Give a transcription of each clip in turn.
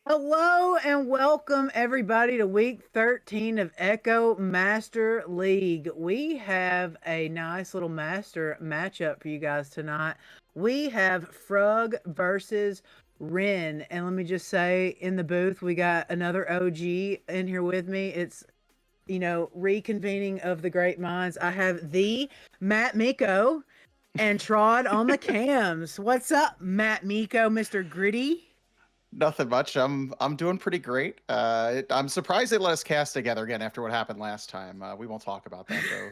Hello and welcome everybody to week 13 of Echo Master League. We have a nice little master matchup for you guys tonight. We have Frug versus Ren. And let me just say, in the booth, we got another OG in here with me. It's, reconvening of the great minds. I have the Matt Miko and Trod on the cams. What's up, Matt Miko, Mr. Gritty? Nothing much. I'm doing pretty great. I'm surprised they let us cast together again after what happened last time. We won't talk about that though.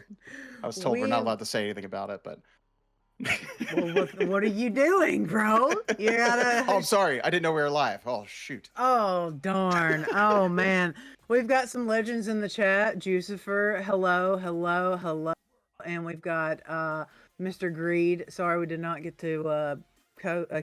I was told we're not we allowed to say anything about it, but Well, what are you doing, bro? You oh, gotta. I'm sorry. I didn't know we were live. Oh shoot. Oh, darn. Oh, man. We've got some legends in the chat. Jucifer, hello, hello, hello. And we've got Mr. Greed. Sorry we did not get to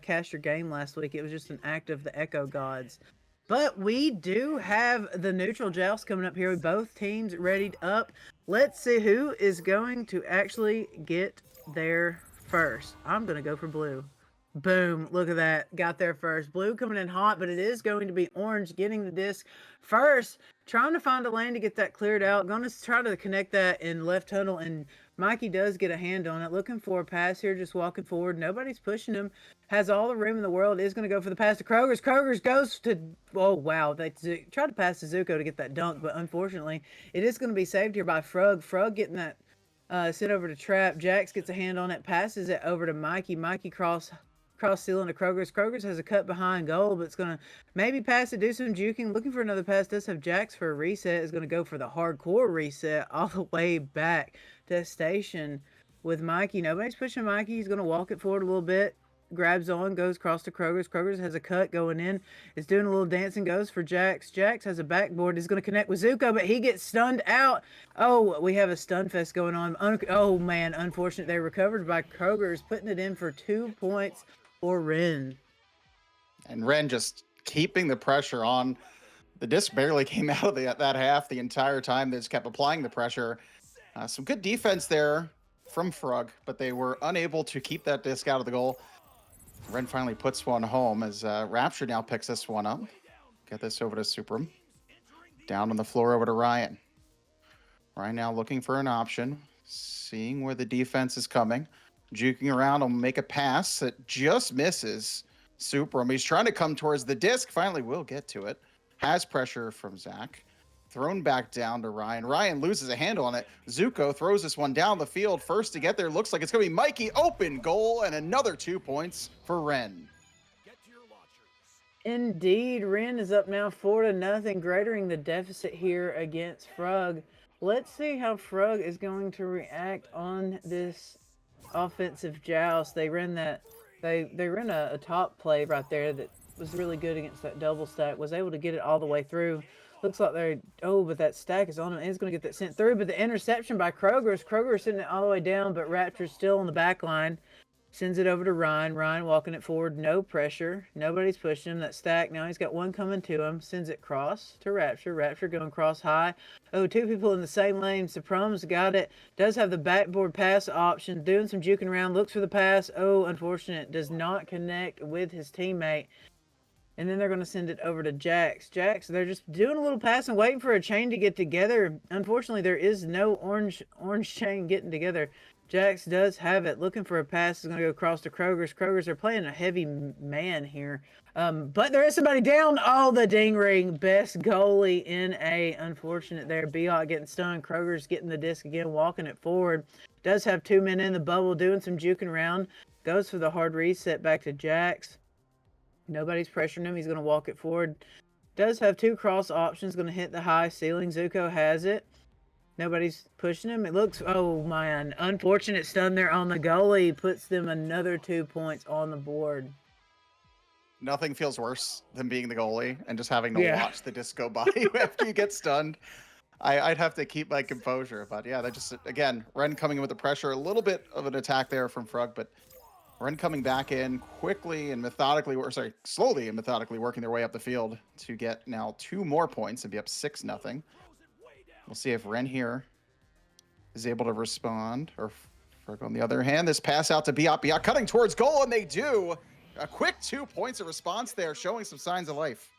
cast your game last week. It was just an act of the Echo Gods. But we do have the neutral joust coming up here with both teams readied up. Let's see who is going to actually get there first. I'm going to go for blue. Boom. Look at that. Got there first. Blue coming in hot, but it is going to be orange getting the disc first. Trying to find a lane to get that cleared out. Going to try to connect that in left tunnel, and Mikey does get a hand on it. Looking for a pass here, just walking forward. Nobody's pushing him. Has all the room in the world. Is going to go for the pass to Kroger's. Kroger's goes to... Oh, wow. They tried to pass to Zuko to get that dunk, but unfortunately, it is going to be saved here by Frug. Frug getting that sent over to Trap. Jax gets a hand on it, passes it over to Mikey. Mikey cross ceiling to Kroger's. Kroger's has a cut behind goal, but it's going to maybe pass it, do some juking. Looking for another pass. Does have Jax for a reset. Is going to go for the hardcore reset all the way back to station with Mikey. Nobody's pushing Mikey. He's going to walk it forward a little bit. Grabs on, goes across to Kroger's. Kroger's has a cut going in. Is doing a little dancing, goes for Jax. Jax has a backboard. Is going to connect with Zuko, but he gets stunned out. Oh, we have a stun fest going on. Oh, man, unfortunate. They recovered by Kroger's, putting it in for 2 points for Ren. And Ren just keeping the pressure on. The disc barely came out of that half the entire time. They just kept applying the pressure. Some good defense there from Frug, but they were unable to keep that disc out of the goal. Ren finally puts one home as Rapture now picks this one up. Get this over to Supram. Down on the floor over to Ryan. Ryan now looking for an option, seeing where the defense is coming. Juking around, will make a pass that just misses Supram. He's trying to come towards the disc. Finally will get to it. Has pressure from Zach. Thrown back down to Ryan. Ryan loses a handle on it. Zuko throws this one down the field. First to get there. Looks like it's going to be Mikey. Open goal and another 2 points for Ren. Indeed, Ren is up now 4-0, greatering the deficit here against Frug. Let's see how Frug is going to react on this offensive joust. They ran that. They ran a top play right there that was really good against that double stack. Was able to get it all the way through. Looks like they're, but that stack is on him. He's going to get that sent through. But the interception by Kroger's. Kroger's sending it all the way down, but Rapture's still on the back line. Sends it over to Ryan. Ryan walking it forward. No pressure. Nobody's pushing him. That stack, now he's got one coming to him. Sends it cross to Rapture. Rapture going cross high. Oh, two people in the same lane. Suprem's got it. Does have the backboard pass option. Doing some juking around. Looks for the pass. Oh, unfortunate. Does not connect with his teammate. And then they're going to send it over to Jax. Jax, they're just doing a little pass and waiting for a chain to get together. Unfortunately, there is no orange chain getting together. Jax does have it. Looking for a pass. Is going to go across to Kroger's. Kroger's are playing a heavy man here. But there is somebody down. Oh, the ding ring. Best goalie in A. Unfortunate there. Biot getting stunned. Kroger's getting the disc again, walking it forward. Does have 2 men in the bubble, doing some juking around. Goes for the hard reset back to Jax. Nobody's pressuring him. He's going to walk it forward. Does have 2 cross options. Going to hit the high ceiling. Zuko has it. Nobody's pushing him. It looks, oh man, unfortunate stun there on the goalie. Puts them another 2 points on the board. Nothing feels worse than being the goalie and just having to watch the disc go by you after you get stunned. I'd have to keep my composure. But yeah, they just, again, Ren coming in with the pressure. A little bit of an attack there from Frug, but Ren coming back in quickly and slowly and methodically working their way up the field to get now 2 more points and be up 6-0. We'll see if Ren here is able to respond. Or on the other hand, this pass out to Biot. Biot cutting towards goal, and they do. A quick 2 points of response there, showing some signs of life.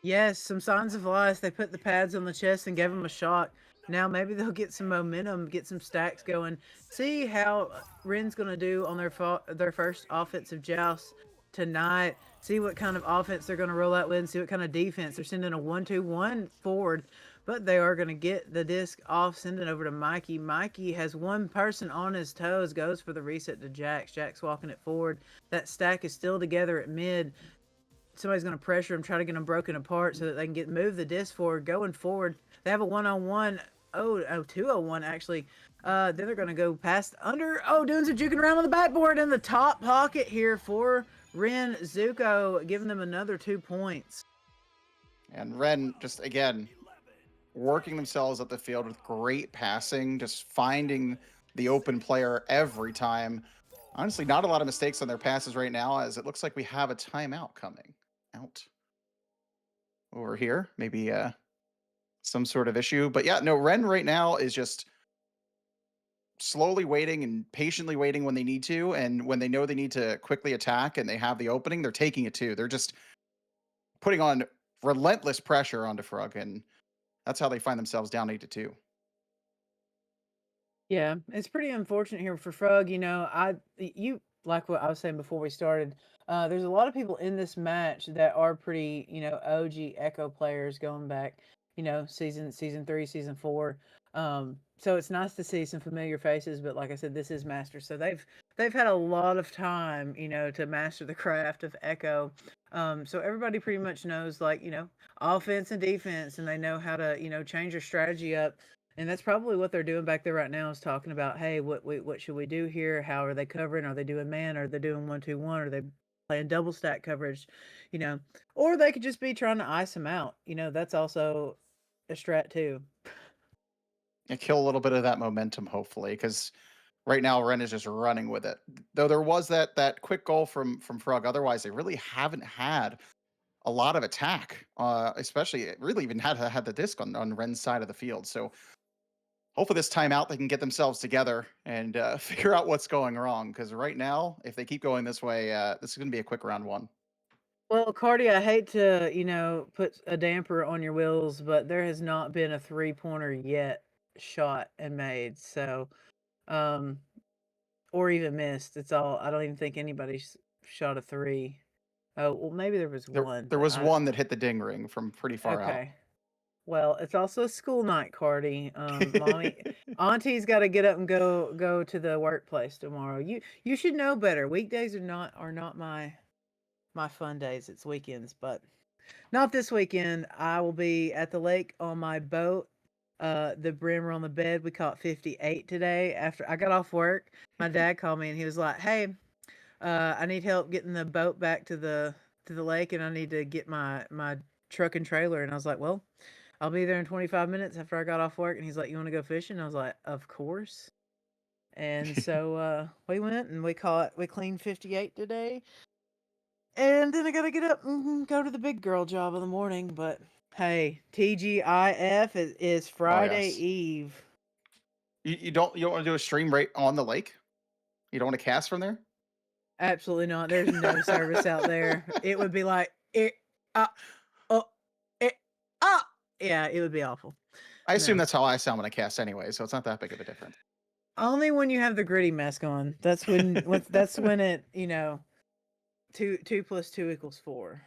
Yes, some signs of life. They put the pads on the chest and gave them a shot. Now maybe they'll get some momentum, get some stacks going. See how Ren's going to do on their first offensive joust tonight. See what kind of offense they're going to roll out with and see what kind of defense. They're sending a 1-2-1 forward, but they are going to get the disc off, send it over to Mikey. Mikey has one person on his toes, goes for the reset to Jax. Jax walking it forward. That stack is still together at mid. Somebody's going to pressure them, try to get them broken apart so that they can move the disc forward. Going forward, they have a 1-on-1. Oh, 2-on-1 actually. Then they're going to go past under. Oh, doing some juking around on the backboard in the top pocket here for Ren Zuko, giving them another 2 points. And Ren just again working themselves up the field with great passing, just finding the open player every time. Honestly, not a lot of mistakes on their passes right now, as it looks like we have a timeout coming out over here. Maybe some sort of issue. But yeah, no, Ren right now is just slowly waiting and patiently waiting when they need to. And when they know they need to quickly attack and they have the opening, they're taking it too. They're just putting on relentless pressure onto Frug, and that's how they find themselves down 8-2. Yeah, it's pretty unfortunate here for Frug. You like what I was saying before we started. There's a lot of people in this match that are pretty, OG Echo players going back, season 3, season 4. So it's nice to see some familiar faces. But like I said, this is Masters, so they've had a lot of time, to master the craft of Echo. So everybody pretty much knows, like, offense and defense, and they know how to, change your strategy up. And that's probably what they're doing back there right now, is talking about, hey, what should we do here? How are they covering? Are they doing man? Are they doing 1-2-1? Are they playing double stack coverage? Or they could just be trying to ice them out. That's also a strat too. And kill a little bit of that momentum, hopefully, because right now Ren is just running with it. Though there was that quick goal from Frug. Otherwise, they really haven't had a lot of attack. Especially, really even had the disc on Ren's side of the field. So hopefully this timeout they can get themselves together and figure out what's going wrong. Because right now, if they keep going this way, this is going to be a quick round one. Well, Cardi, I hate to, put a damper on your wheels, but there has not been a 3-pointer yet shot and made. So, or even missed. It's all, I don't even think anybody's shot a 3. Oh, well, maybe there was one, There but was one that hit the ding ring from pretty far out. okay. Well, it's also a school night, Cardi. Mommy, Auntie's got to get up and go to the workplace tomorrow. You should know better. Weekdays are not my fun days. It's weekends, but not this weekend. I will be at the lake on my boat. The brimmer on the bed. We caught 58 today. After I got off work, my dad called me and he was like, "Hey, I need help getting the boat back to the lake, and I need to get my truck and trailer." And I was like, "Well, I'll be there in 25 minutes after I got off work." And he's like, "You want to go fishing?" I was like, "Of course." And so we went and we cleaned 58 today. And then I got to get up and go to the big girl job in the morning. But hey, TGIF is Oh Friday yes. Eve. You don't want to do a stream right on the lake? You don't want to cast from there? Absolutely not. There's no service out there. It would be like, uh, oh, it, ah. Yeah, it would be awful. I assume No. that's how I sound when I cast anyway, so it's not that big of a difference. Only when you have the gritty mask on. That's when it, 2 plus 2 equals 4.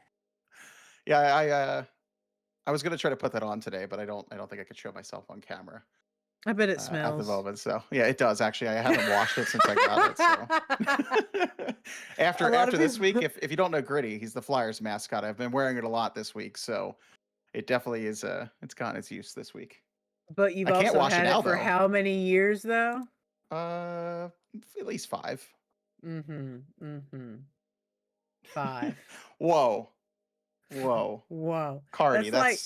Yeah, I was gonna try to put that on today, but I don't think I could show myself on camera I bet it at the smells. moment. So yeah, it does actually. I haven't washed it since I got it. So after this week, if you don't know Gritty, he's the Flyers mascot. I've been wearing it a lot this week, so it definitely is. It's gotten its use this week. But you've I can't also wash it had now it for though. how many years though? At least 5. Mm-hmm. 5. Whoa. Whoa. Cardi, That's like,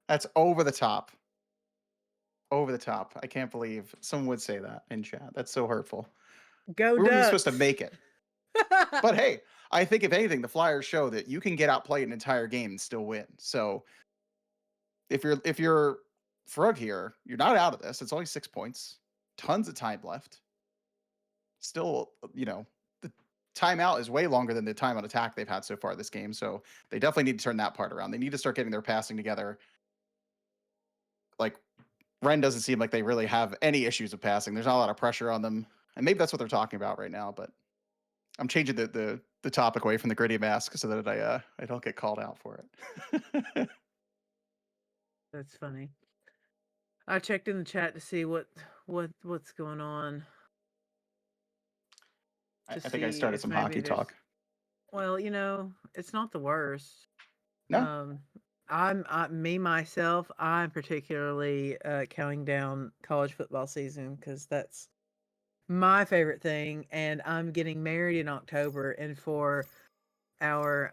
that's over the top. Over the top. I can't believe someone would say that in chat. That's so hurtful. go We weren't even supposed to Ducks. make it. But hey, I think if anything, the Flyers show that you can get outplayed an entire game and still win. So if you're Frug here, you're not out of this. It's only 6 points. Tons of time left. Still, the timeout is way longer than the time on attack they've had so far this game. So they definitely need to turn that part around. They need to start getting their passing together. Like Ren doesn't seem like they really have any issues with passing. There's not a lot of pressure on them, and maybe that's what they're talking about right now. But I'm changing the topic away from the gritty mask so that I don't get called out for it. That's funny. I checked in the chat to see what's going on. I To think I see started if some maybe hockey there's. talk. Well, it's not the worst. No, Me myself, I'm particularly counting down college football season because that's my favorite thing, and I'm getting married in October, and for our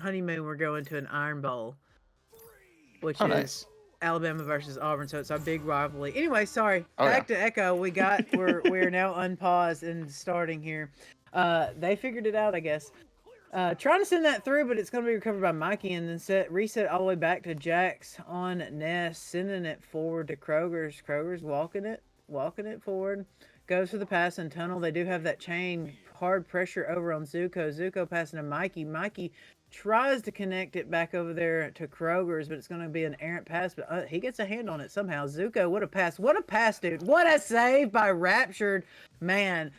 honeymoon, we're going to an Iron Bowl, which oh is nice. Alabama versus Auburn, so it's our big rivalry. Anyway, sorry. Oh yeah. Back to Echo. We're now unpaused and starting here. They figured it out, I guess. Trying to send that through, but it's going to be recovered by Mikey and then reset all the way back to Jax on Ness, sending it forward to Kroger's. Kroger's walking it forward. Goes for the pass and tunnel. They do have that chain hard pressure over on Zuko. Zuko passing to Mikey. Mikey tries to connect it back over there to Kroger's, but it's going to be an errant pass. But he gets a hand on it somehow. Zuko, what a pass. What a pass, dude. What a save by Raptured. Man,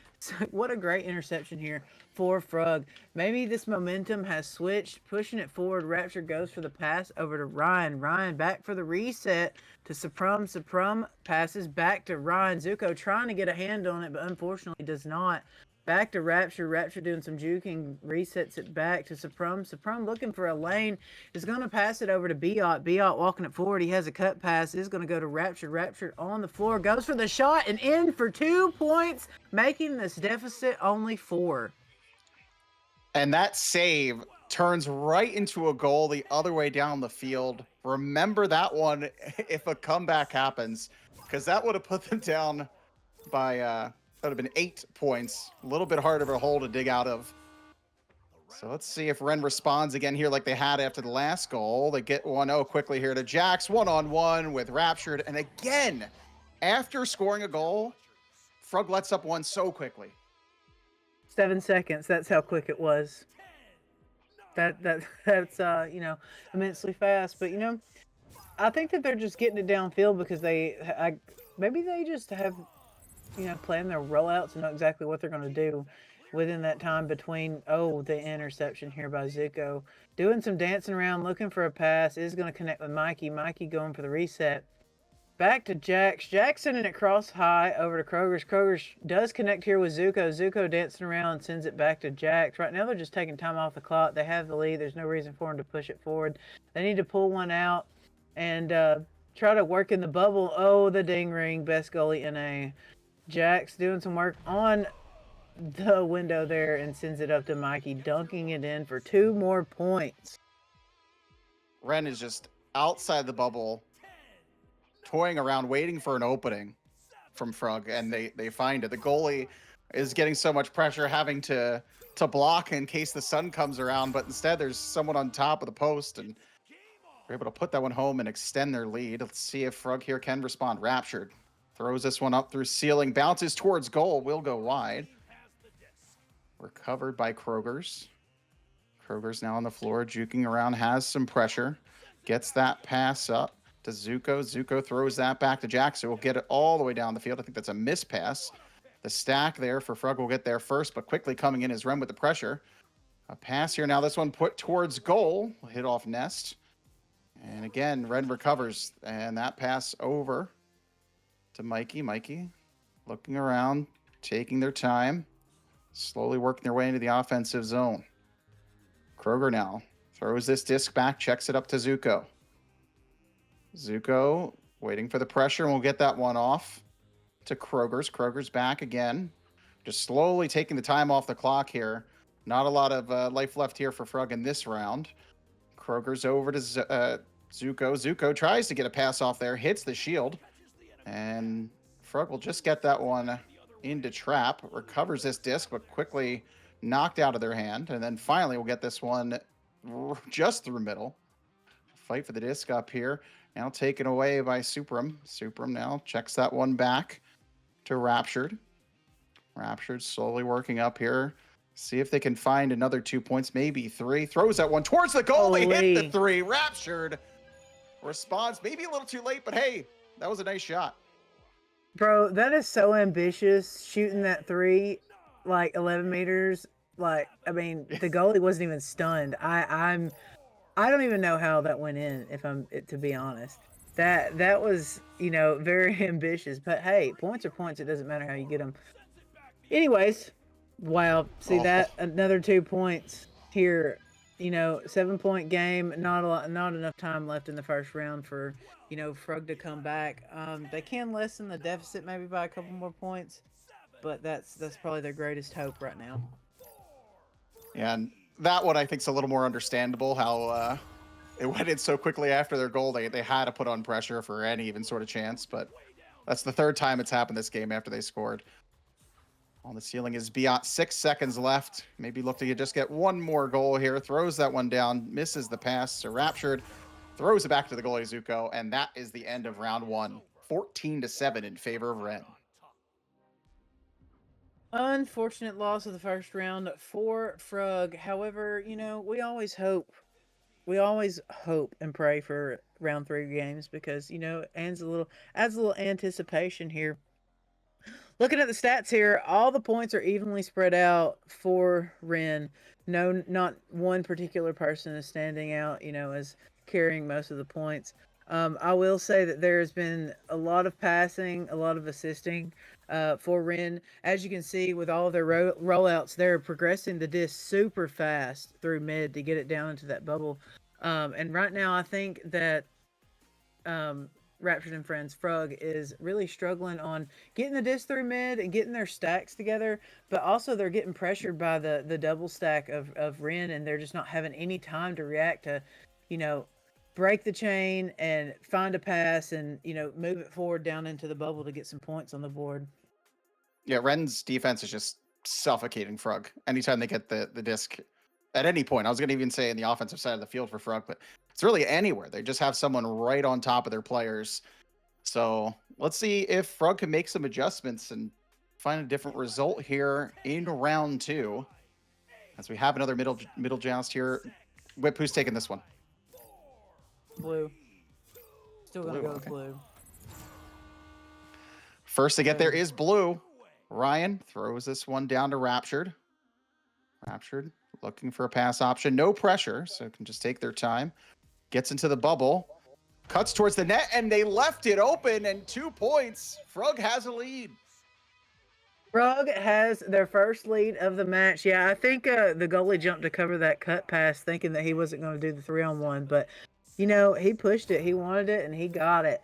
what a great interception here for Frug. Maybe this momentum has switched, pushing it forward. Rapture goes for the pass over to Ryan. Ryan back for the reset to Suprum. Suprum passes back to Ryan. Zuko trying to get a hand on it, but unfortunately does not. Back to Rapture. Rapture doing some juking, resets it back to Suprum. Suprum looking for a lane, is going to pass it over to Biot. Biot walking it forward. He has a cut pass, is going to go to Rapture. Rapture on the floor, goes for the shot and in for 2 points, making this deficit only 4. And that save turns right into a goal the other way down the field. Remember that one if a comeback happens, because that would have put them down by that would have been 8 points. A little bit harder of a hole to dig out of. So let's see if Ren responds again here like they had after the last goal. They get 1-0 quickly here to Jax, one-on-one with Raptured. And again, after scoring a goal, Frug lets up one so quickly. 7 seconds. That's how quick it was. That's immensely fast. But I think that they're just getting it downfield because maybe they just have planned their rollouts and know exactly what they're going to do within that time between the interception here by Zuko. Doing some dancing around, looking for a pass, is going to connect with Mikey. Mikey going for the reset. Back to Jax. Jax sending it cross high over to Kroger's. Kroger's does connect here with Zuko. Zuko dancing around, sends it back to Jax. Right now they're just taking time off the clock. They have the lead. There's no reason for them to push it forward. They need to pull one out and try to work in the bubble. Oh, the ding ring. Best goalie in a. Jax doing some work on the window there and sends it up to Mikey, dunking it in for 2 more points. Ren is just outside the bubble, toying around, waiting for an opening from Frug, and they find it. The goalie is getting so much pressure, having to block in case the sun comes around, but instead there's someone on top of the post, and they're able to put that one home and extend their lead. Let's see if Frug here can respond. Raptured throws this one up through ceiling, bounces towards goal, will go wide. Recovered by Kroger's. Kroger's now on the floor, juking around, has some pressure, gets that pass up to Zuko. Zuko throws that back to Jax, so we'll get it all the way down the field. I think that's a miss pass. The stack there for Frug will get there first, but quickly coming in is Ren with the pressure. A pass here. Now this one put towards goal. Hit off Nest. And again, Ren recovers. And that pass over to Mikey. Mikey looking around, taking their time, slowly working their way into the offensive zone. Kroger now throws this disc back, checks it up to Zuko. Zuko waiting for the pressure, and we'll get that one off to Kroger's. Kroger's back again. Just slowly taking the time off the clock here. Not a lot of life left here for Frug in this round. Kroger's over to Zuko. Zuko tries to get a pass off there, hits the shield. And Frug will just get that one into trap. Recovers this disc, but quickly knocked out of their hand. And then finally we'll get this one just through middle. Fight for the disc up here. Now taken away by Supram. Supram now checks that one back to Raptured. Raptured slowly working up here. See if they can find another 2 points, maybe 3. Throws that one towards the goal. They hit the Holy. 3. Raptured responds maybe a little too late, but hey, that was a nice shot. Bro, that is so ambitious, shooting that 3, like 11 meters. Like, I mean, the goalie wasn't even stunned. I don't even know how that went in, if I'm to be honest. That was, very ambitious. But hey, points are points. It doesn't matter how you get them. Anyways, wow. See Oh, that, another 2 points here. 7-point game. Not enough time left in the first round for Frug to come back. They can lessen the deficit maybe by a couple more points, but that's probably their greatest hope right now. yeah, and that one I think is a little more understandable. How it went in so quickly after their goal. They had to put on pressure for any even sort of chance, but that's the third time it's happened this game after they scored. On the ceiling is Biot. 6 seconds left. Maybe look to just get one more goal here. Throws that one down. Misses the pass. So Raptured throws it back to the goalie Zuko, and that is the end of round 1. 14-7 in favor of Ren. Unfortunate loss of the first round for Frug. However, we always hope. We always hope and pray for round 3 games because, adds a little anticipation here. Looking at the stats here, all the points are evenly spread out for Ren. No, not one particular person is standing out, as carrying most of the points. I will say that there has been a lot of passing, a lot of assisting for Ren. As you can see, with all of their rollouts, they're progressing the disc super fast through mid to get it down into that bubble. And right now, I think that Raptured and Friends Frug is really struggling on getting the disc through mid and getting their stacks together, but also they're getting pressured by the double stack of Ren, and they're just not having any time to react to, break the chain and find a pass and, move it forward down into the bubble to get some points on the board. Yeah, Ren's defense is just suffocating Frug anytime they get the disc at any point. I was going to even say in the offensive side of the field for Frug, but it's really anywhere. They just have someone right on top of their players. So let's see if Frug can make some adjustments and find a different result here in round 2. As we have another middle joust here. Whip, who's taking this one? Blue. Still gonna Blue, go with okay. blue. First to get there is blue. Ryan throws this one down to Raptured. Raptured looking for a pass option. No pressure, so can just take their time. Gets into the bubble. Cuts towards the net, and they left it open, and 2 points. Frug has a lead. Frug has their first lead of the match. Yeah, I think the goalie jumped to cover that cut pass thinking that he wasn't going to do the 3-on-1, but, he pushed it. He wanted it, and he got it.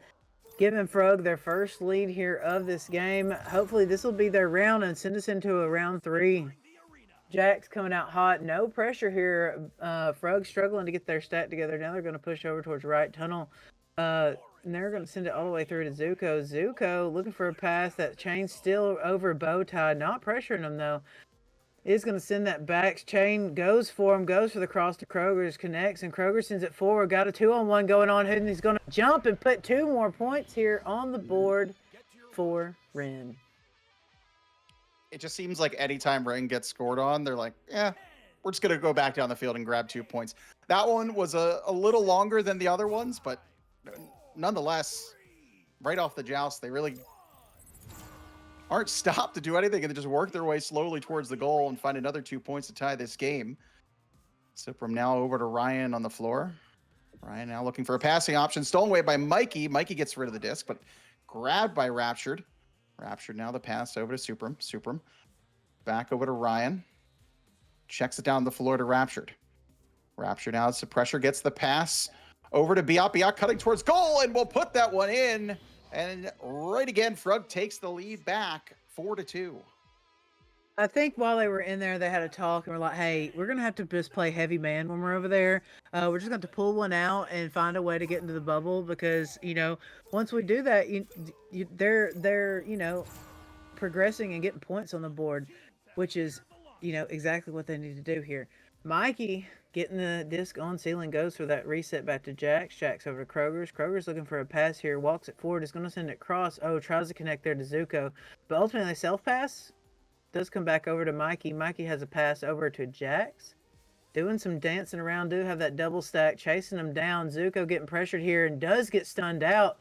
Giving Frug their first lead here of this game. Hopefully this will be their round and send us into a round 3. Jack's coming out hot. No pressure here. Frug struggling to get their stat together. Now they're going to push over towards right tunnel. And they're going to send it all the way through to Zuko. Zuko looking for a pass. That chain still over bow tie. Not pressuring him, though. Is going to send that back. Chain goes for him. Goes for the cross to Kroger's. Connects. And Kroger sends it forward. Got a 2-on-1 going on. And he's going to jump and put 2 more points here on the board for Ren. It just seems like anytime Ren gets scored on, they're like, we're just going to go back down the field and grab 2 points. That one was a little longer than the other ones, but nonetheless, right off the joust, they really aren't stopped to do anything, and they just work their way slowly towards the goal and find another 2 points to tie this game. So from now over to Ryan on the floor. Ryan now looking for a passing option. Stolen away by Mikey. Mikey gets rid of the disc, but grabbed by Raptured. Raptured now the pass over to Supram. Supram back over to Ryan. Checks it down the floor to Raptured. Raptured now, the pressure gets the pass over to Biot. Biot cutting towards goal, and we'll put that one in. And right again, Frug takes the lead back 4-2. I think while they were in there, they had a talk and were like, hey, we're going to have to just play heavy man when we're over there. We're just going to pull one out and find a way to get into the bubble because, once we do that, they're progressing and getting points on the board, which is, exactly what they need to do here. Mikey getting the disc on ceiling goes for that reset back to Jax. Jax over to Kroger's. Kroger's looking for a pass here, walks it forward, is going to send it cross. Oh, tries to connect there to Zuko, but ultimately self-pass. does come back over to Mikey. Mikey has a pass over to Jax. Doing some dancing around, do have that double stack, chasing him down. Zuko getting pressured here and does get stunned out.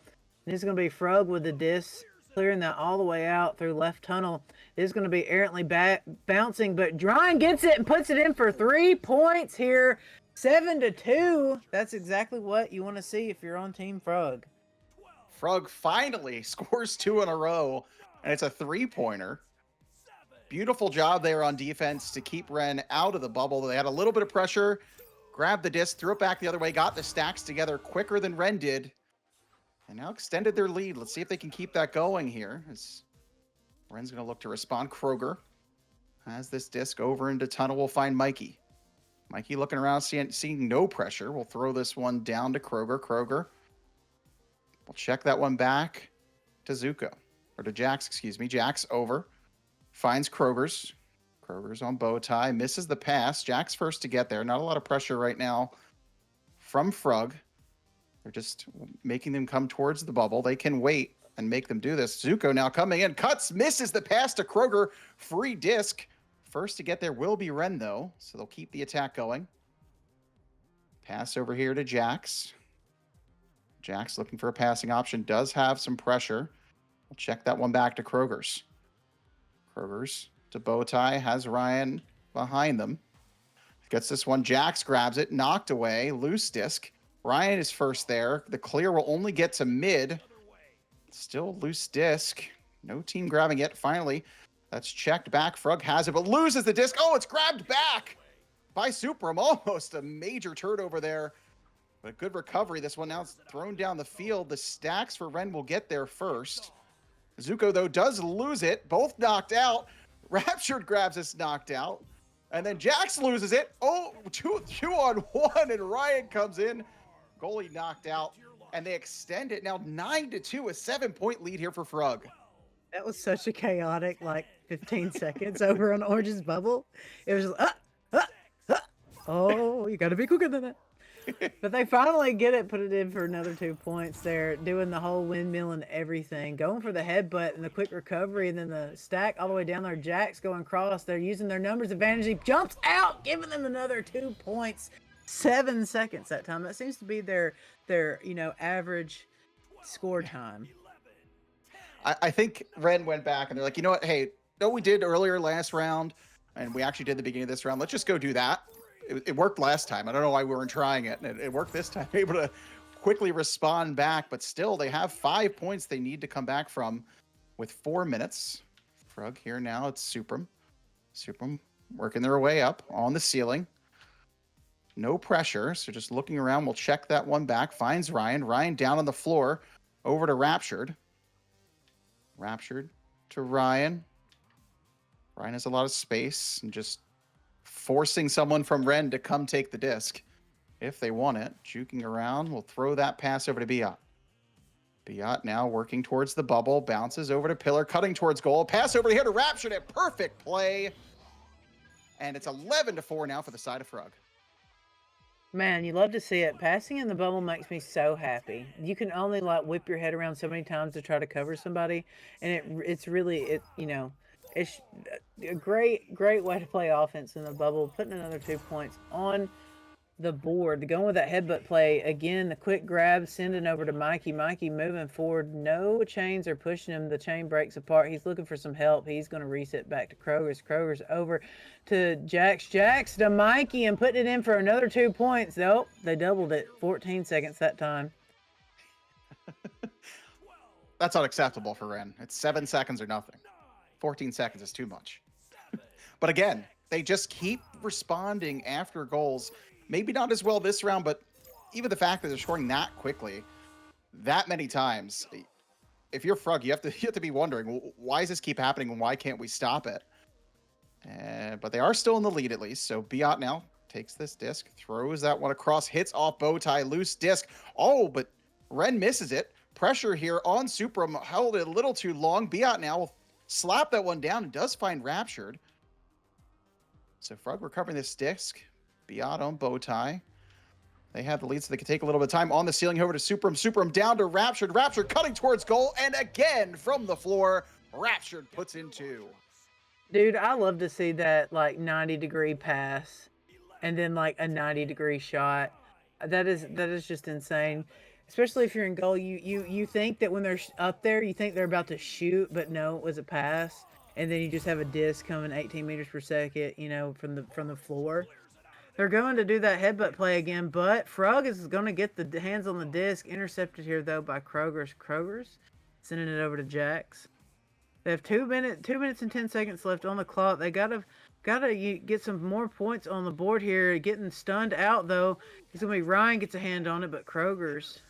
And it's going to be Frug with the disc, clearing that all the way out through left tunnel. It is going to be errantly bouncing, but Ryan gets it and puts it in for 3 points here. 7-2. That's exactly what you want to see if you're on Team Frug. Frug finally scores 2 in a row, and it's a 3-pointer. Beautiful job there on defense to keep Ren out of the bubble. They had a little bit of pressure, grabbed the disc, threw it back the other way, got the stacks together quicker than Ren did, and now extended their lead. Let's see if they can keep that going here. As Ren's going to look to respond. Kroger has this disc over into tunnel. We'll find Mikey. Mikey looking around, seeing no pressure. We'll throw this one down to Kroger. Kroger. We'll check that one back to Zuko. Or to Jax, excuse me. Jax over. Finds Kroger's. Kroger's on bow tie. Misses the pass. Jack's first to get there. Not a lot of pressure right now from Frug. They're just making them come towards the bubble. They can wait and make them do this. Zuko now coming in. Cuts. Misses the pass to Kroger. Free disc. First to get there will be Ren, though. So they'll keep the attack going. Pass over here to Jax. Jax looking for a passing option. Does have some pressure. We'll check that one back to Kroger's. Kroger's to Bowtie, has Ryan behind them. Gets this one, Jax grabs it, knocked away, loose disc. Ryan is first there. The clear will only get to mid. Still loose disc. No team grabbing it. Finally, that's checked back. Frug has it, but loses the disc. Oh, it's grabbed back by Supreme. Almost a major turnover there. But a good recovery. This one now is thrown down the field. The stacks for Ren will get there first. Zuko, though, does lose it. Both knocked out. Raptured grabs this knocked out. And then Jax loses it. Oh, two on one, and Ryan comes in. Goalie knocked out. And they extend it now 9-2, a 7-point lead here for Frug. That was such a chaotic, 15 seconds over on Orange's bubble. It was oh, you got to be quicker than that. But they finally get it, put it in for another 2 points there, doing the whole windmill and everything, going for the headbutt and the quick recovery, and then the stack all the way down there. Jack's going cross. They're using their numbers advantage. He jumps out, giving them another 2 points. 7 seconds that time. That seems to be their average score time. I think Ren went back and they're like, you know what? Hey, no, we did earlier last round, and we actually did the beginning of this round. Let's just go do that. It worked last time. I don't know why we weren't trying it. And it worked this time. Able to quickly respond back, but still they have 5 points they need to come back from with 4 minutes. Frug here now. It's Supreme. Supreme working their way up on the ceiling. No pressure. So just looking around. We'll check that one back. Finds Ryan. Ryan down on the floor. Over to Raptured. Raptured to Ryan. Ryan has a lot of space and just forcing someone from Ren to come take the disc if they want it. Juking around. We'll throw that pass over to Biot. Biot now working towards the bubble. Bounces over to Pillar. Cutting towards goal. Pass over here to Raptured. A perfect play. And it's 11-4 now for the side of Frug. Man, you love to see it. Passing in the bubble makes me so happy. You can only whip your head around so many times to try to cover somebody, and it's really it's a great way to play offense in the bubble. Putting another 2 points on the board. Going with that headbutt play again. The quick grab, sending over to Mikey. Mikey moving forward. No chains are pushing him. The chain breaks apart. He's looking for some help. He's going to reset back to Kroger's. Kroger's over to Jax. Jax to Mikey and putting it in for another 2 points. Nope, they doubled it. 14 seconds that time. That's unacceptable for Ren. It's 7 seconds or nothing. 14 seconds is too much. But again, they just keep responding after goals. Maybe not as well this round, but even the fact that they're scoring that quickly, that many times, if you're Frug, you have to be wondering, why does this keep happening and why can't we stop it? But they are still in the lead at least. So Biot now takes this disc, throws that one across, hits off Bowtie, loose disc. Oh, but Ren misses it. Pressure here on Supreme, held it a little too long. Biot now will slap that one down and does find Raptured. So Frug recovering this disc. Biot on Bowtie. They have the lead, so they can take a little bit of time on the ceiling. Over to Supreme. Supreme down to Raptured. Raptured cutting towards goal. And again from the floor, Raptured puts in 2. Dude, I love to see that like 90-degree pass and then like a 90-degree shot. That is just insane. Especially if you're in goal, you think that when they're up there, you think they're about to shoot, but no, it was a pass, and then you just have a disc coming 18 meters per second, from the floor. They're going to do that headbutt play again, but Frug is going to get the hands on the disc. Intercepted here though by Kroger's, sending it over to Jax. They have 2 minutes and 10 seconds left on the clock. They gotta get some more points on the board here. Getting stunned out though. It's gonna be Ryan gets a hand on it, but Kroger's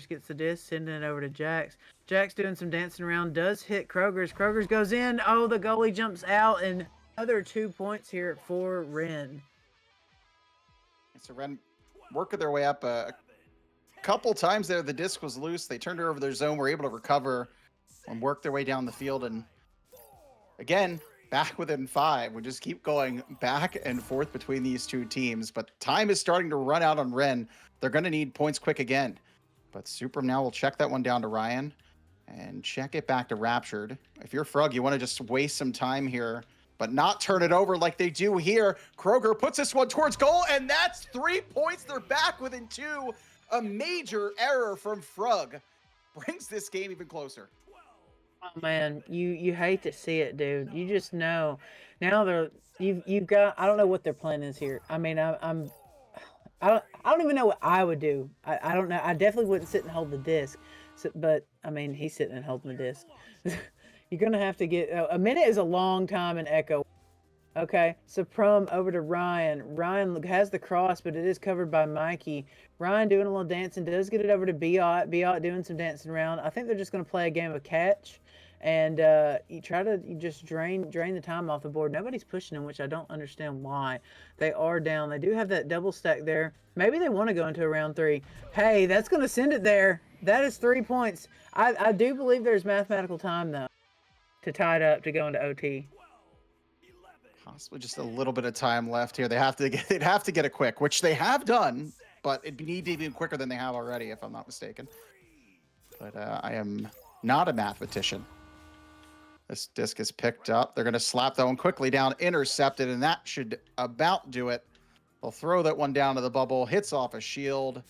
gets the disc, sending it over to Jax. Jax doing some dancing around, does hit Kroger's. Kroger's goes in. Oh, the goalie jumps out, and another 2 points here for Ren. So Ren working their way up a couple times there. The disc was loose. They turned it over their zone, were able to recover and work their way down the field. And again, back within 5. We just keep going back and forth between these two teams. But time is starting to run out on Ren. They're going to need points quick again. But Supreme now will check that one down to Ryan and check it back to Raptured. If you're Frug, you want to just waste some time here, but not turn it over like they do here. Kroger puts this one towards goal, and that's 3 points. They're back within 2. A major error from Frug brings this game even closer. Oh man, you hate to see it, dude. You just know now you've got. I don't know what their plan is here. I mean, I don't even know what I would do. I don't know. I definitely wouldn't sit and hold the disc. So, but I mean, he's sitting and holding the disc. You're gonna have to get a minute is a long time in Echo. Okay, so Prum over to Ryan. Ryan has the cross, but it is covered by Mikey. Ryan doing a little dancing, does get it over to Biot. Biot doing some dancing around. I think they're just going to play a game of catch, and you try to just drain the time off the board. Nobody's pushing them, which I don't understand why. They are down. They do have that double stack there. Maybe they want to go into a round 3. Hey, that's going to send it there. That is 3 points. I do believe there's mathematical time, though, to tie it up to go into OT. Possibly just a little bit of time left here. They'd have to get it quick, which they have done, but it'd need to be even quicker than they have already, if I'm not mistaken. But I am not a mathematician. This disc is picked up. They're going to slap that one quickly down, intercepted, and that should about do it. They'll throw that one down to the bubble, hits off a shield.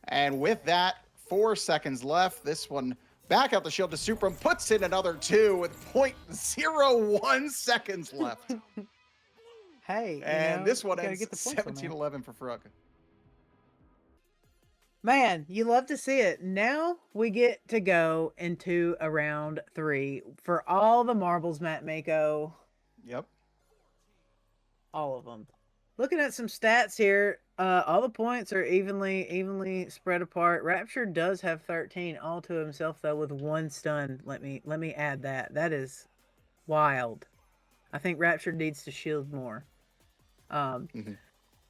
And with that, 4 seconds left. This one back out the shield to Supreme, puts in another 2 with 0.01 seconds left. Hey, and this one ends 17-11 for Frug. Man, you love to see it. Now we get to go into a round 3 for all the marbles, Matt Mako. Yep. All of them. Looking at some stats here, all the points are evenly spread apart. Rapture does have 13 all to himself though, with 1 stun. Let me add that. That is wild. I think Rapture needs to shield more.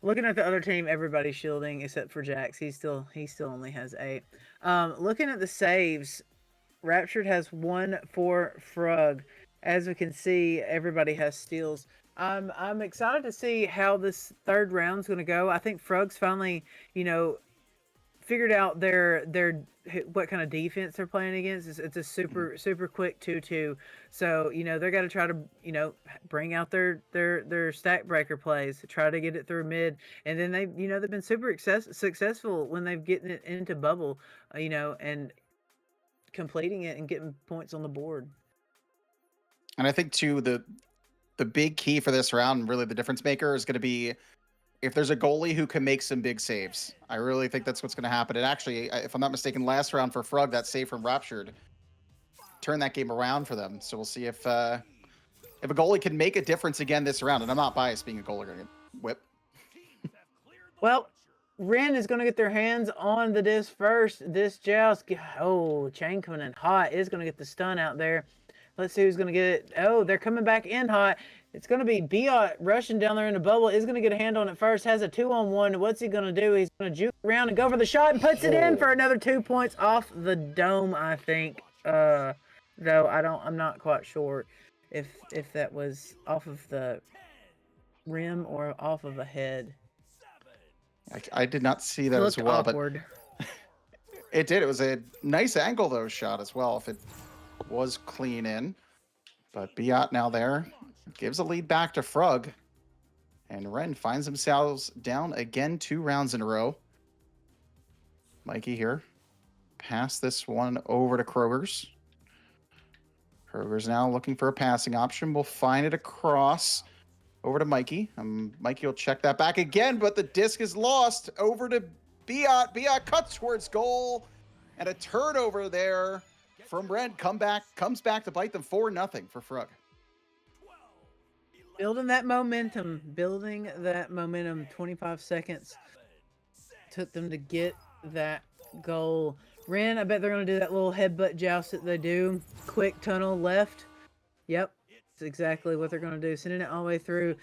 Looking at the other team, everybody's shielding except for Jax. He still only has 8. Looking at the saves, Raptured has 1 for Frug. As we can see, everybody has steals. I'm excited to see how this third round's going to go. I think Frug's finally, figured out their what kind of defense they're playing against. It's a super quick 2-2. So, they're going to try to, bring out their stack breaker plays, try to get it through mid. And then they've been super successful when they've gotten it into bubble, and completing it and getting points on the board. And I think too, the big key for this round, really the difference maker, is going to be if there's a goalie who can make some big saves. I really think that's what's going to happen. And actually, if I'm not mistaken, last round for Frug, that save from Raptured turned that game around for them. So we'll see if a goalie can make a difference again this round. And I'm not biased being a goalie. Going to whip. Well, Ren is going to get their hands on the disc first. This joust, chain coming in hot, is going to get the stun out there. Let's see who's going to get it. Oh, they're coming back in hot. It's going to be Biot rushing down there in the bubble. Is going to get a hand on it first. Has a 2-on-1. What's he going to do? He's going to juke around and go for the shot and puts it in for another 2 points off the dome, I think. Though I'm not quite sure if that was off of the rim or off of a head. I did not see that as well. Awkward. But it did. It was a nice angle, though, shot as well. If it was clean in. But Biot now there. gives a lead back to Frug. And Ren finds themselves down again 2 rounds in a row. Mikey here. Pass this one over to Kroger's. Kroger's now looking for a passing option. We'll find it across over to Mikey. Mikey will check that back again, but the disc is lost over to Biot. Biot cuts towards goal, and a turnover there from Ren comes back to bite them 4-0 for Frug. Building that momentum. 25 seconds took them to get that goal. Ren, I bet they're going to do that little headbutt joust that they do. Quick tunnel left. Yep, that's exactly what they're going to do. Sending it all the way through.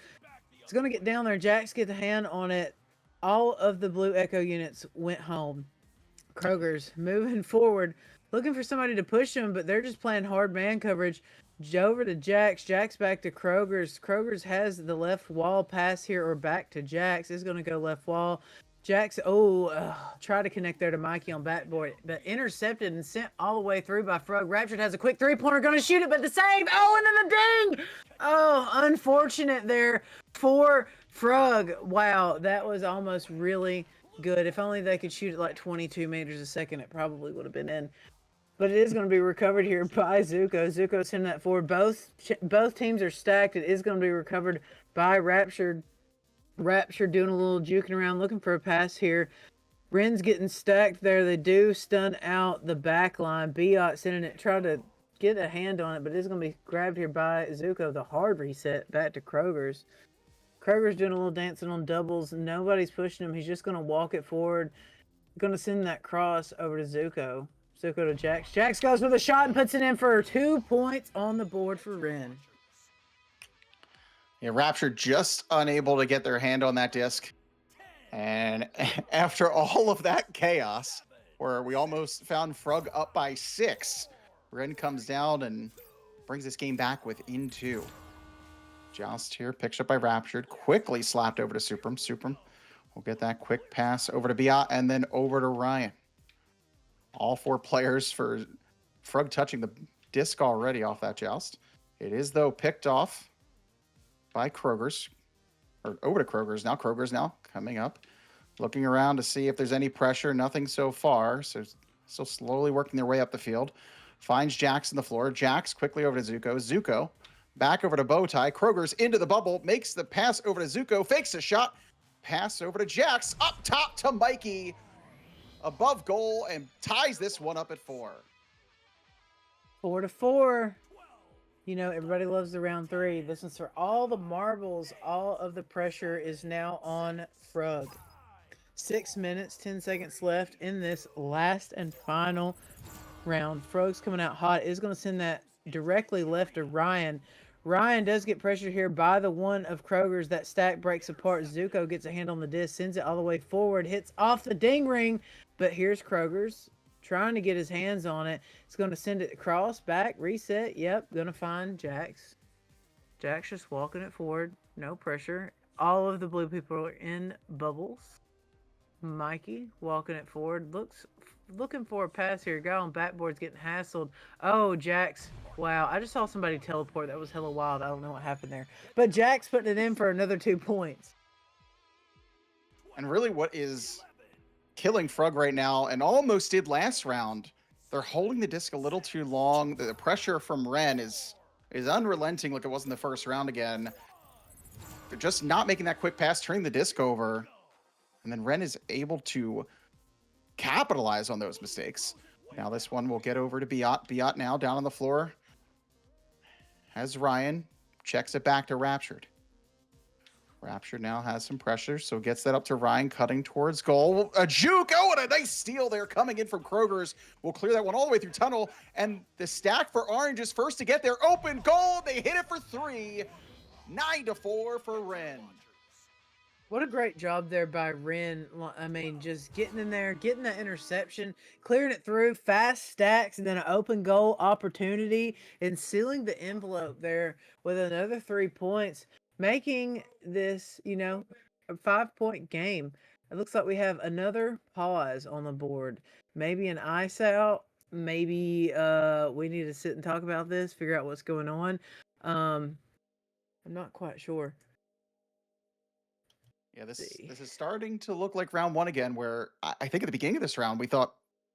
It's going to get down there. Jax get the hand on it. All of the blue Echo units went home. Kroger's moving forward, looking for somebody to push them, but they're just playing hard man coverage. Over to Jax. Jax back to Kroger's. Kroger's has the left wall pass here, or back to Jax. Is going to go left wall. Jax, try to connect there to Mikey on backboard, but intercepted and sent all the way through by Frug. Raptured has a quick three-pointer, going to shoot it, but the save. Oh, and then the ding. Oh, unfortunate there for Frug. Wow, that was almost really good. If only they could shoot it like 22 meters a second, it probably would have been in. But it is going to be recovered here by Zuko. Zuko sending that forward. Both teams are stacked. It is going to be recovered by Raptured. Raptured doing a little juking around, looking for a pass here. Ren's getting stacked there. They do stun out the back line. Biot sending it, try to get a hand on it, but it's going to be grabbed here by Zuko. The hard reset back to Kroger's. Kroger's doing a little dancing on doubles. Nobody's pushing him. He's just going to walk it forward. Going to send that cross over to Zuko. Zuko to Jax. Jax goes with a shot and puts it in for 2 points on the board for Ren. Yeah, Rapture just unable to get their hand on that disc. And after all of that chaos, where we almost found Frug up by 6, Ren comes down and brings this game back within 2. Joust here, picked up by Raptured, quickly slapped over to Supram. Supram will get that quick pass over to Biot and then over to Ryan. All 4 players for Frug touching the disc already off that joust. It is, though, picked off by Kroger's, or over to Kroger's now. Kroger's now coming up, looking around to see if there's any pressure. Nothing so far, so still slowly working their way up the field. Finds Jax on the floor. Jax quickly over to Zuko. Zuko back over to Bowtie. Kroger's into the bubble, makes the pass over to Zuko, fakes a shot, pass over to Jax, up top to Mikey, above goal, and ties this one up at 4. 4-4. You know, everybody loves the round 3. This is for all the marbles. All of the pressure is now on Frug. 6 minutes, 10 seconds left in this last and final round. Frug's coming out hot. Is going to send that directly left to Ryan. Ryan does get pressure here by the one of Kroger's. That stack breaks apart. Zuko gets a hand on the disc, sends it all the way forward, hits off the ding ring. But here's Kroger's trying to get his hands on it. It's going to send it across, back, reset. Yep, going to find Jax. Jax just walking it forward. No pressure. All of the blue people are in bubbles. Mikey walking it forward. Looking for a pass here. Guy on backboard's getting hassled. Oh, Jax. Wow, I just saw somebody teleport. That was hella wild. I don't know what happened there. But Jax putting it in for another 2 points. And really what is killing Frug right now, and almost did last round, they're holding the disc a little too long. The pressure from Ren is unrelenting like it was in the first round again. They're just not making that quick pass, turning the disc over. And then Ren is able to capitalize on those mistakes. Now this one will get over to Biot. Biot now down on the floor. Has Ryan. Checks it back to Raptured. Raptured now has some pressure, so gets that up to Ryan, cutting towards goal. A juke! Oh, and a nice steal there coming in from Kroger's. We'll clear that one all the way through tunnel. And the stack for Orange is first to get there. Open goal! They hit it for 3. 9-4 for Ren. What a great job there by Ren. I mean, just getting in there, getting that interception, clearing it through, fast stacks, and then an open goal opportunity, and sealing the envelope there with another 3 points, making this, you know, a 5-point game. It looks like we have another pause on the board. Maybe an ice out. Maybe we need to sit and talk about this, figure out what's going on. I'm not quite sure. Yeah, Let's this see. this is starting to look like round one again, where I think at the beginning of this round we thought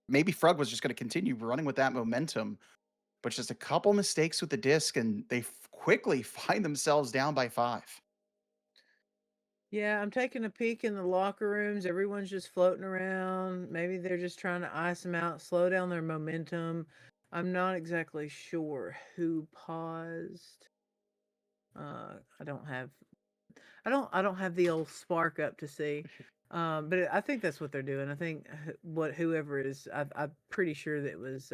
maybe Frug was just going to continue running with that momentum, but just a couple mistakes with the disc, and they quickly find themselves down by 5. Yeah, I'm taking a peek in the locker rooms. Everyone's just floating around. Maybe they're just trying to ice them out, slow down their momentum. I'm not exactly sure who paused. I don't have I don't have the old spark up to see. But I think that's what they're doing. I think what whoever is, I'm pretty sure that it was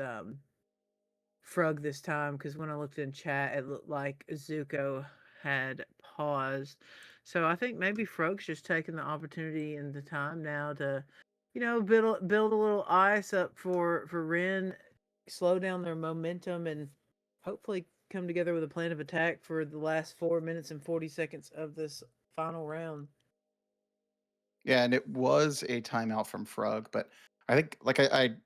Frug this time because when I looked in chat, it looked like Zuko had paused. So I think maybe Frug's just taking the opportunity and the time now to, build a little ice up for Ren, slow down their momentum, and hopefully come together with a plan of attack for the last 4 minutes and 40 seconds of this final round. Yeah, and it was a timeout from Frug, but I think like I'm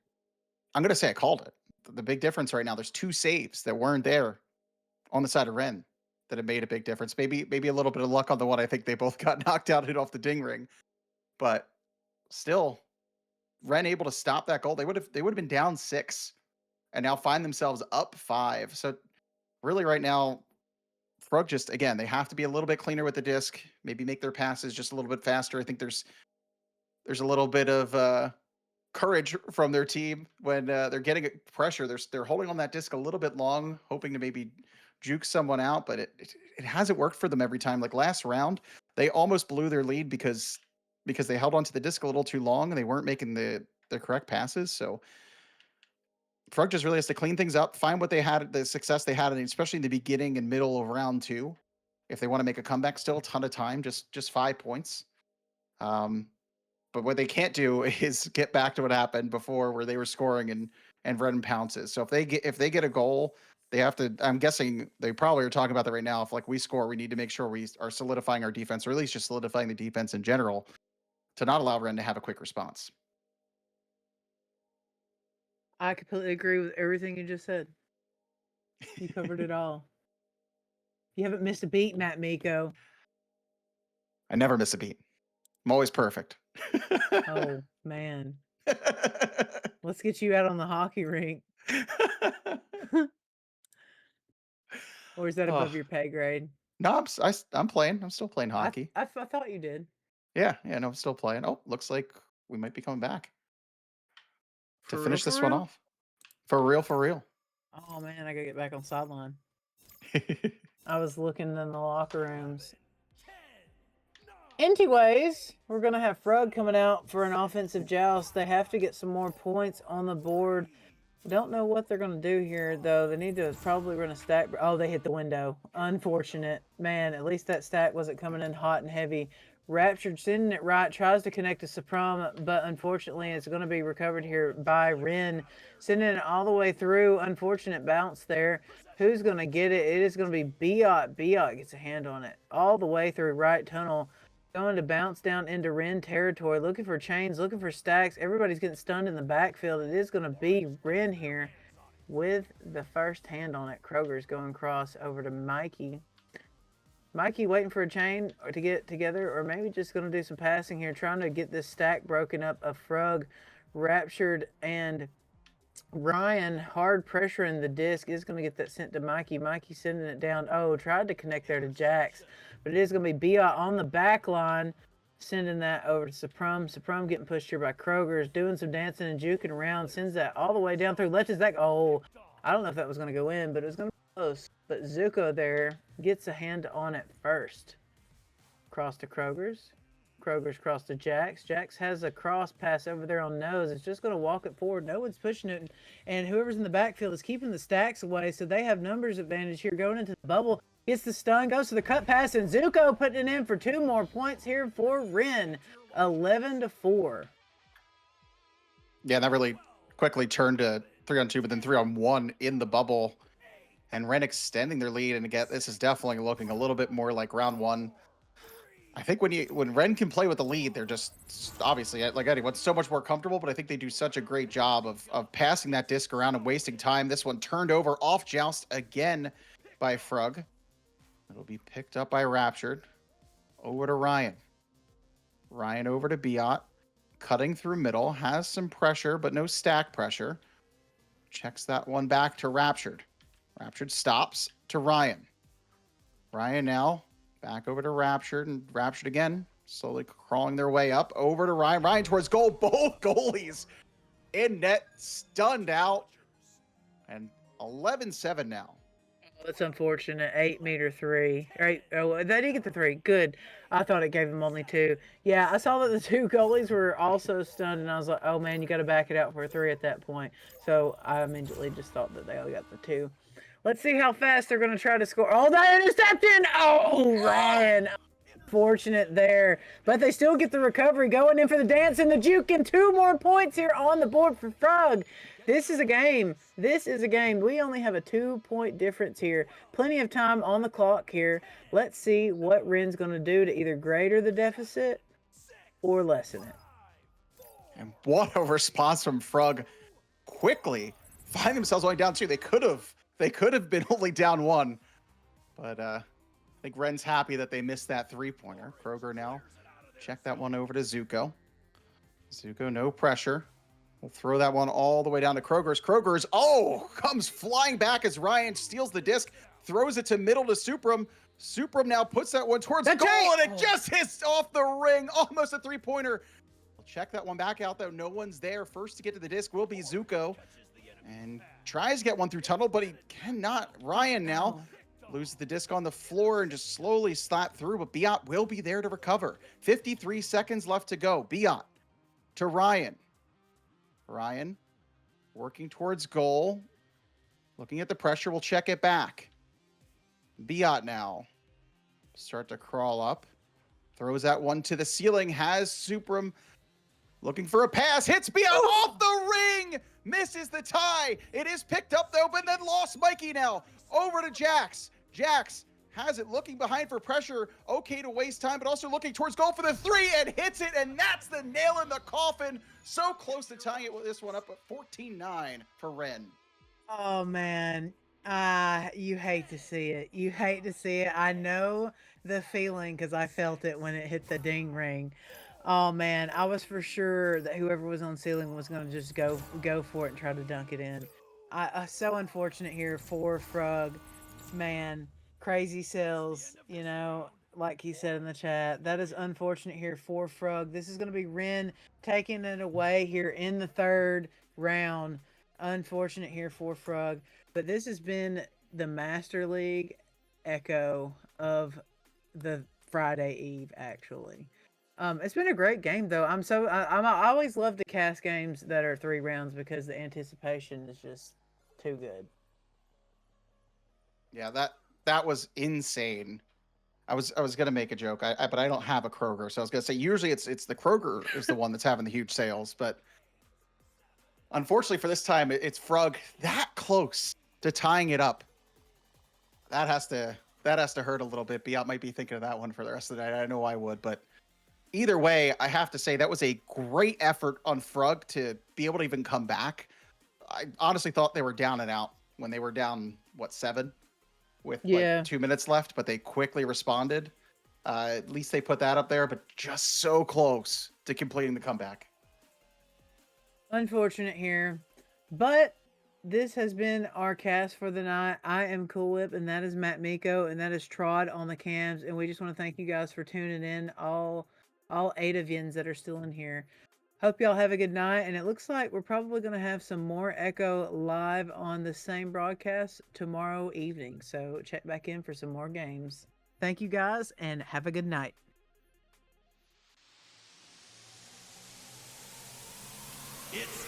gonna say I called it. The big difference right now, there's 2 saves that weren't there on the side of Ren that have made a big difference. Maybe a little bit of luck on the one. I think they both got knocked out, hit off the ding ring, but still, Ren able to stop that goal. They would have been down 6 and now find themselves up 5. So really, right now, Frug just again they have to be a little bit cleaner with the disc. Maybe make their passes just a little bit faster. I think there's a little bit of courage from their team when they're getting pressure. They're holding on that disc a little bit long, hoping to maybe juke someone out, but it hasn't worked for them every time. Like last round, they almost blew their lead because they held onto the disc a little too long and they weren't making the correct passes. So Frug just really has to clean things up, find what they had, the success they had, and especially in the beginning and middle of round 2. If they want to make a comeback, still a ton of time, just 5 points. Um, but what they can't do is get back to what happened before, where they were scoring and Redden pounces. So if they get a goal, they have to. I'm guessing they probably are talking about that right now. If like we score, we need to make sure we are solidifying our defense, or at least just solidifying the defense in general, to not allow Ren to have a quick response. I completely agree with everything you just said. You covered it all. You haven't missed a beat, Matt Miko. I never miss a beat. I'm always perfect. Oh man, let's get you out on the hockey rink. Or is that Oh above your pay grade? no, I'm playing. I'm still playing I, hockey. I, I thought you did. Yeah, no, I'm still playing. Oh, looks like we might be coming back to For real, finish for this one real? off. For real, for real. Oh man, I gotta get back on sideline. I was looking in the locker rooms. Anyways, we're gonna have Frug coming out for an offensive joust. They have to get some more points on the board. Don't know what they're gonna do here though. They need to probably run a stack. Oh, they hit the window. Unfortunate. Man, at least that stack wasn't coming in hot and heavy. Raptured sending it right, tries to connect to Supram, but unfortunately it's going to be recovered here by Ren. Sending it all the way through. Unfortunate bounce there. Who's going to get it? It is going to be Biot. Biot gets a hand on it all the way through right tunnel. Going to bounce down into Ren territory. Looking for chains, looking for stacks. Everybody's getting stunned in the backfield. It is going to be Ren here with the first hand on it. Kroger's going cross over to Mikey. Mikey waiting for a chain to get together, or maybe just going to do some passing here, trying to get this stack broken up of Frug, Raptured, and Ryan. Hard pressure in the disc is going to get that sent to Mikey. Mikey sending it down. Oh, tried to connect there to Jax, but it is going to be Bia on the back line, sending that over to Supram. Supram getting pushed here by Kroger's, doing some dancing and juking around, sends that all the way down through Letches. Oh, I don't know if that was going to go in, but it was going to be close. But Zuko there gets a hand on it first. Cross to Kroger's. Kroger's cross to Jax. Jax has a cross pass over there on nose. It's just going to walk it forward. No one's pushing it. And whoever's in the backfield is keeping the stacks away. So they have numbers advantage here going into the bubble. Gets the stun, goes to the cut pass, and Zuko putting it in for 2 more points here for Ren. 11-4. Yeah, that really quickly turned to 3-on-2, but then 3-on-1 in the bubble. And Ren extending their lead, and again, this is definitely looking a little bit more like round 1. I think when Ren can play with the lead, they're just obviously like anyone's so much more comfortable. But I think they do such a great job of passing that disc around and wasting time. This one turned over off joust again by Frug. It'll be picked up by Raptured. Over to Ryan. Ryan over to Biot. Cutting through middle. Has some pressure, but no stack pressure. Checks that one back to Raptured. Raptured stops to Ryan. Ryan now back over to Raptured, and Raptured again, slowly crawling their way up. Over to Ryan. Ryan towards goal. Both goalies in net, stunned out. And 11-7 now. That's unfortunate. 8-meter three. Right? Oh, they did get the three. Good. I thought it gave them only two. Yeah, I saw that the two goalies were also stunned, and I was like, oh man, you got to back it out for a three at that point. So I immediately just thought that they all got the two. Let's see how fast they're going to try to score. Oh, that interception! Oh, Ryan. Fortunate there, but they still get the recovery, going in for the dance and the juke, and 2 more points here on the board for Frug. This is a game. This is a game. We only have a 2-point difference here. Plenty of time on the clock here. Let's see what Ren's going to do to either greater the deficit or lessen it. And what a response from Frug. Quickly find themselves only down 2. They could have been only down 1, but I think Ren's happy that they missed that 3-pointer. Kroger now check that one over to Zuko. Zuko, no pressure. We'll throw that one all the way down to Kroger's. Kroger's, comes flying back as Ryan steals the disc, throws it to middle to Supram. Supram now puts that one towards goal, and it just hits off the ring. Almost a 3-pointer. We'll check that one back out, though. No one's there. First to get to the disc will be Zuko. And tries to get one through tunnel, but he cannot. Ryan now loses the disc on the floor and just slowly slap through, but Biot will be there to recover. 53 seconds left to go. Biot to Ryan. Ryan working towards goal. Looking at the pressure, we'll check it back. Biot now start to crawl up. Throws that one to the ceiling. Has Supram looking for a pass. Hits Biot off the ring. Misses the tie. It is picked up though, but then lost Mikey now. Over to Jax. Jax has it, looking behind for pressure. Okay to waste time, but also looking towards goal for the 3 and hits it, and that's the nail in the coffin. So close to tying it with this one up at 14-9 for Ren. Oh man, you hate to see it. You hate to see it. I know the feeling because I felt it when it hit the ding ring. Oh man, I was for sure that whoever was on ceiling was going to just go for it and try to dunk it in. So unfortunate here for Frug. Man, crazy sales, like he said in the chat. That is unfortunate here for Frug. This is going to be Ren taking it away here in the 3rd round. Unfortunate here for Frug. But this has been the Master League echo of the Friday Eve, actually. It's been a great game, though. I always love to cast games that are 3 rounds because the anticipation is just too good. Yeah, that was insane. I was gonna make a joke, but I don't have a Kroger, so I was gonna say usually it's the Kroger is the one that's having the huge sales, but unfortunately for this time it's Frug that close to tying it up. That has to hurt a little bit. Biot might be thinking of that one for the rest of the night. I know I would, but either way, I have to say that was a great effort on Frug to be able to even come back. I honestly thought they were down and out when they were down 7 with like 2 minutes left, but they quickly responded. At least they put that up there, but just so close to completing the comeback. Unfortunate here, but this has been our cast for the night. I am Cool Whip, and that is Matt Miko, and that is Trod on the cams, and we just want to thank you guys for tuning in, all 8 of yins that are still in here. Hope y'all have a good night, and it looks like we're probably going to have some more Echo live on the same broadcast tomorrow evening, so check back in for some more games. Thank you guys, and have a good night. It's